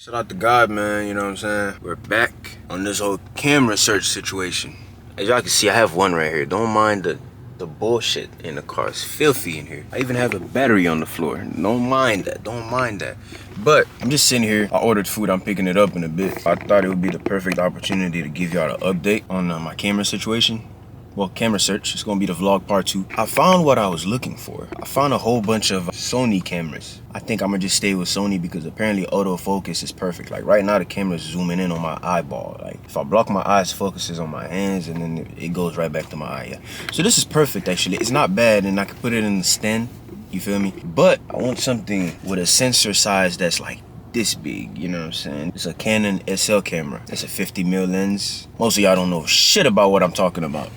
Shout out to God, man, you know what I'm saying? We're back on this whole camera search situation. As y'all can see, I have one right here. Don't mind the bullshit in the car. It's filthy in here. I even have a battery on the floor. Don't mind that, don't mind that. But I'm just sitting here. I ordered food, I'm picking it up in a bit. I thought it would be the perfect opportunity to give y'all an update on my camera situation. Well, camera search. It's gonna be the vlog part 2. I found what I was looking for. I found a whole bunch of Sony cameras. I think I'm gonna just stay with Sony because apparently autofocus is perfect. Like right now the camera's zooming in on my eyeball. Like if I block my eyes, focuses on my hands and then it goes right back to my eye. Yeah. So this is perfect actually. It's not bad and I can put it in the stand. You feel me? But I want something with a sensor size that's like this big, you know what I'm saying? It's a Canon SL camera. It's a 50mm lens. Most of y'all don't know shit about what I'm talking about.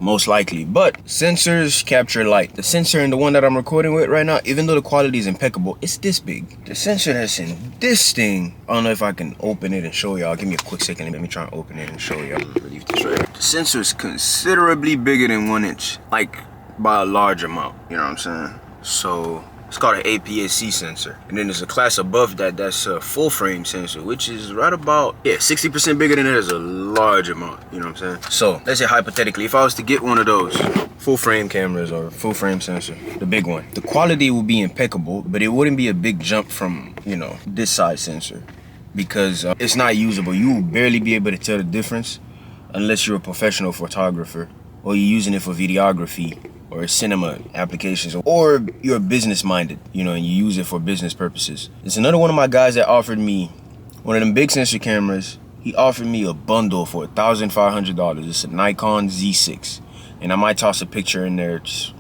Most likely, but sensors capture light. The sensor in the one that I'm recording with right now, even though the quality is impeccable, it's this big. The sensor that's in this thing, I don't know if I can open it and show y'all. Give me a quick second. Let me try and open it and show y'all. Leave this right here. The sensor is considerably bigger than 1 inch, like by a large amount. You know what I'm saying? So it's called an APS-C sensor. And then there's a class above that that's a full frame sensor, which is right about, yeah, 60% bigger than it is a large amount, you know what I'm saying? So let's say hypothetically, if I was to get one of those full frame cameras or full frame sensor, the big one, the quality would be impeccable, but it wouldn't be a big jump from, you know, this size sensor because it's not usable. You will barely be able to tell the difference unless you're a professional photographer or you're using it for videography or cinema applications, or you're business minded, you know, and you use it for business purposes. It's another one of my guys that offered me one of them big sensor cameras. He offered me a bundle for $1,500. It's a Nikon Z6, and I might toss a picture in there just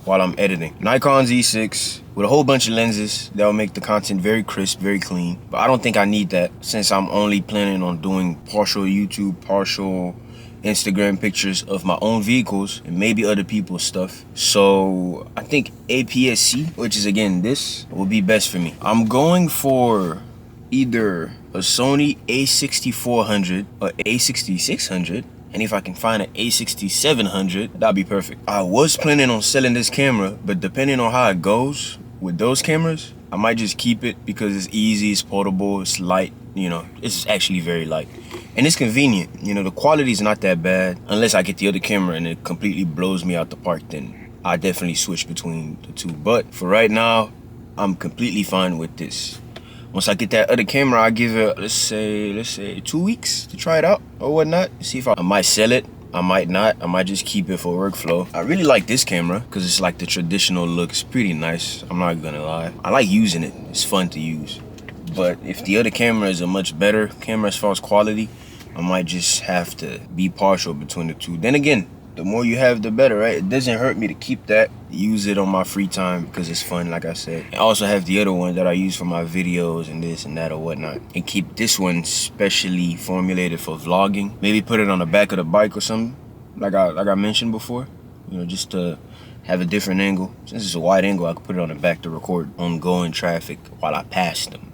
while I'm editing. Nikon Z6 with a whole bunch of lenses that will make the content very crisp, very clean. But I don't think I need that since I'm only planning on doing partial YouTube, partial Instagram pictures of my own vehicles and maybe other people's stuff. So I think APS-C, which is again this, will be best for me. I'm going for either a Sony A6400 or A6600, and if I can find an A6700, that'd be perfect. I was planning on selling this camera, but depending on how it goes with those cameras, I might just keep it because it's easy, it's portable, it's light, you know, it's actually very light. And it's convenient, you know, the quality is not that bad. Unless I get the other camera and it completely blows me out the park, then I definitely switch between the two. But for right now, I'm completely fine with this. Once I get that other camera, I give it, let's say 2 weeks to try it out or whatnot. See if I might sell it. I might not. I might just keep it for workflow. I really like this camera because it's like the traditional look. It's pretty nice. I'm not gonna lie. I like using it. It's fun to use. But if the other camera is a much better camera as far as quality, I might just have to be partial between the two. Then again, the more you have, the better, right? It doesn't hurt me to keep that, use it on my free time because it's fun, like I said. I also have the other one that I use for my videos and this and that or whatnot. And keep this one specially formulated for vlogging. Maybe put it on the back of the bike or something, like I mentioned before. You know, just to have a different angle. Since it's a wide angle, I could put it on the back to record ongoing traffic while I pass them.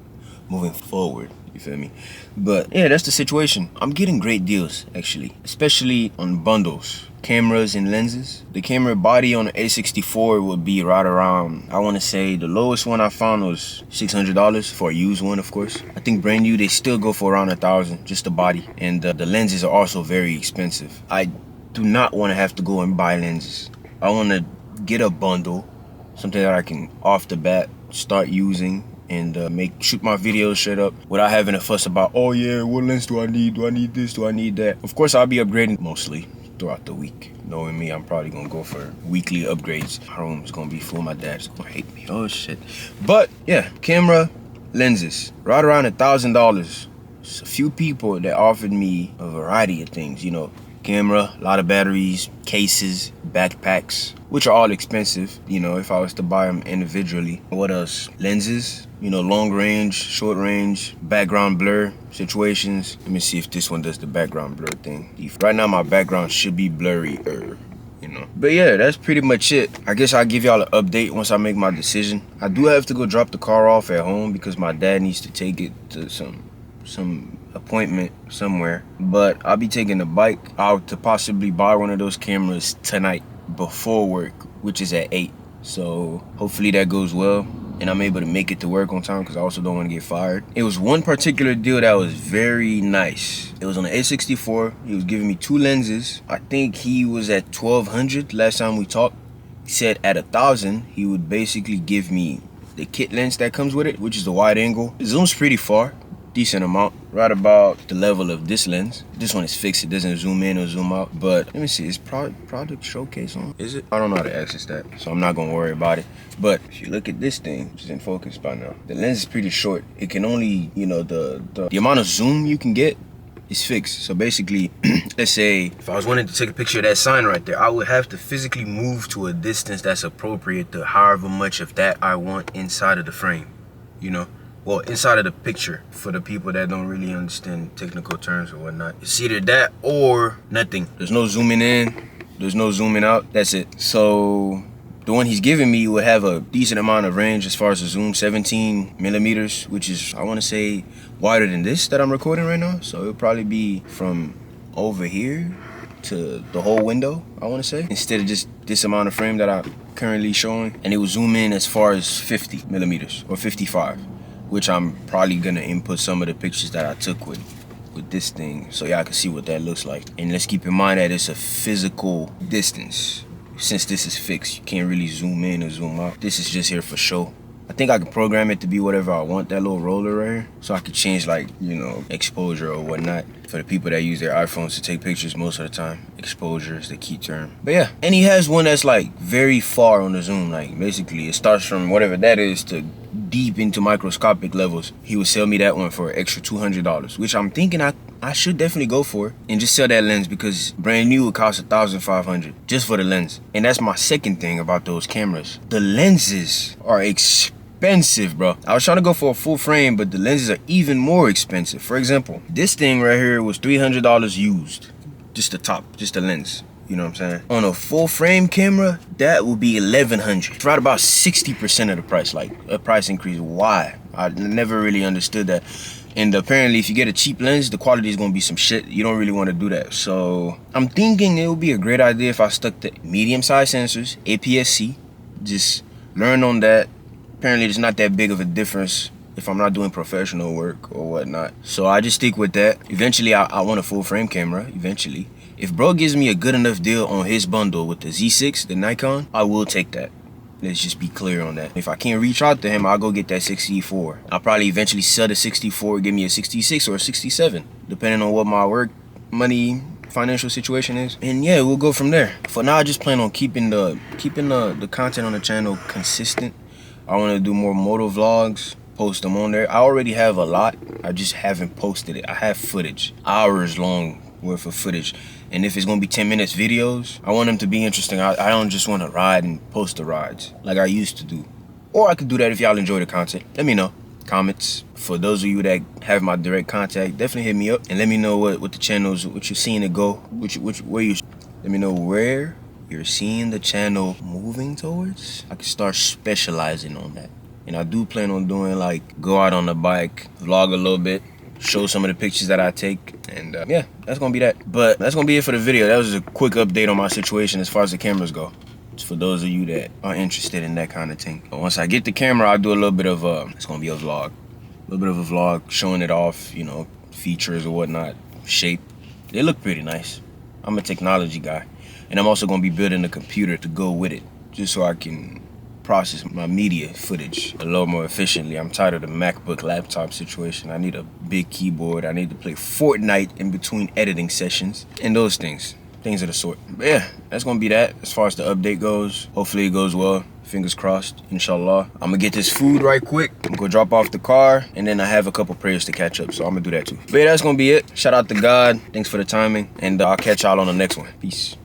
Moving forward, you feel me? But yeah, that's the situation. I'm getting great deals actually, especially on bundles, cameras and lenses. The camera body on the A64 would be right around, I want to say the lowest one I found was $600 for a used one, of course. I think brand new they still go for around $1,000, just the body. And the lenses are also very expensive. I do not want to have to go and buy lenses. I want to get a bundle, something that I can off the bat start using and shoot my videos straight up without having a fuss about, oh yeah, what lens do I need? Do I need this? Do I need that? Of course, I'll be upgrading mostly throughout the week. Knowing me, I'm probably gonna go for weekly upgrades. My room's gonna be full. My dad's gonna hate me. Oh shit. But yeah, camera, lenses, right around $1,000. It's a few people that offered me a variety of things, you know, camera, a lot of batteries, cases, backpacks, which are all expensive, you know, if I was to buy them individually. What else? Lenses, you know, long range, short range, background blur situations. Let me see if this one does the background blur thing. Right now my background should be blurrier, you know. But yeah, that's pretty much it. I guess I'll give y'all an update once I make my decision. I do have to go drop the car off at home because my dad needs to take it to some appointment somewhere, but I'll be taking the bike out to possibly buy one of those cameras tonight before work, which is at 8. So hopefully that goes well. and I'm able to make it to work on time because I also don't want to get fired. It was one particular deal that was very nice. It was on the A64. He was giving me 2 lenses. I think he was at 1200 last time we talked. He said at 1000 he would basically give me the kit lens that comes with it, which is the wide angle. It zooms pretty far, decent amount, right about the level of this lens. This one is fixed, it doesn't zoom in or zoom out. But let me see, is product showcase on? Is it? I don't know how to access that, so I'm not gonna worry about it. But if you look at this thing, which is in focus by now, the lens is pretty short. It can only, you know, the amount of zoom you can get is fixed. So basically, let's say if I was wanting to take a picture of that sign right there, I would have to physically move to a distance that's appropriate to however much of that I want inside of the frame, you know? Well, inside of the picture, for the people that don't really understand technical terms or whatnot. It's either that or nothing. There's no zooming in, there's no zooming out, that's it. So the one he's giving me would have a decent amount of range as far as the zoom, 17 millimeters, which is, I want to say, wider than this that I'm recording right now. So it'll probably be from over here to the whole window, I want to say, instead of just this amount of frame that I'm currently showing. And it will zoom in as far as 50 millimeters or 55, which I'm probably gonna input some of the pictures that I took with this thing so y'all can see what that looks like. And let's keep in mind that it's a physical distance. Since this is fixed, you can't really zoom in or zoom out. This is just here for show. I think I can program it to be whatever I want, that little roller right here. So I could change, like, you know, exposure or whatnot. For the people that use their iPhones to take pictures most of the time, exposure is the key term. But yeah, and he has one that's like very far on the zoom. Like basically it starts from whatever that is to deep into microscopic levels. He would sell me that one for an extra $200, which I'm thinking I should definitely go for and just sell that lens, because brand new would cost $1,500 just for the lens. And that's my second thing about those cameras. The lenses are expensive, bro. I was trying to go for a full frame, but the lenses are even more expensive. For example, this thing right here was $300 used. Just the top, just the lens. You know what I'm saying? On a full frame camera, that would be $1,100. It's right about 60% of the price, like a price increase. Why? I never really understood that. And apparently if you get a cheap lens, the quality is gonna be some shit. You don't really wanna do that. So I'm thinking it would be a great idea if I stuck to medium-sized sensors, APS-C, just learn on that. Apparently it's not that big of a difference if I'm not doing professional work or whatnot. So I just stick with that. Eventually I want a full frame camera, eventually. If bro gives me a good enough deal on his bundle with the Z6, the Nikon, I will take that. Let's just be clear on that. If I can't reach out to him, I'll go get that 64. I'll probably eventually sell the 64, give me a 66 or a 67, depending on what my work, money, financial situation is. And yeah, we'll go from there. For now, I just plan on keeping the content on the channel consistent. I want to do more moto vlogs, post them on there. I already have a lot. I just haven't posted it. I have footage, hours long worth of footage. And if it's gonna be 10 minutes videos, I want them to be interesting. I don't just want to ride and post the rides like I used to do. Or I could do that if y'all enjoy the content. Let me know. Comments. For those of you that have my direct contact, definitely hit me up and let me know what the channels, what you're seeing it go, where you. Let me know where you're seeing the channel moving towards. I can start specializing on that. And I do plan on doing, like, go out on the bike, vlog a little bit, show some of the pictures that I take, and yeah, that's gonna be that. But that's gonna be it for the video. That was a quick update on my situation as far as the cameras go. It's for those of you that are interested in that kind of thing. But once I get the camera, I'll do a little bit of it's gonna be a vlog, showing it off, you know, features or whatnot, shape. They look pretty nice. I'm a technology guy, and I'm also gonna be building a computer to go with it, just so I can process my media footage a little more efficiently. I'm tired of the MacBook laptop situation. I need a big keyboard. I need to play Fortnite in between editing sessions and those things of the sort. But yeah, that's gonna be that as far as the update goes. Hopefully it goes well. Fingers crossed, inshallah. I'm gonna get this food right quick. I'm gonna drop off the car, and then I have a couple prayers to catch up, so I'm gonna do that too. But yeah, that's gonna be it. Shout out to God. Thanks for the timing, and I'll catch y'all on the next one. Peace.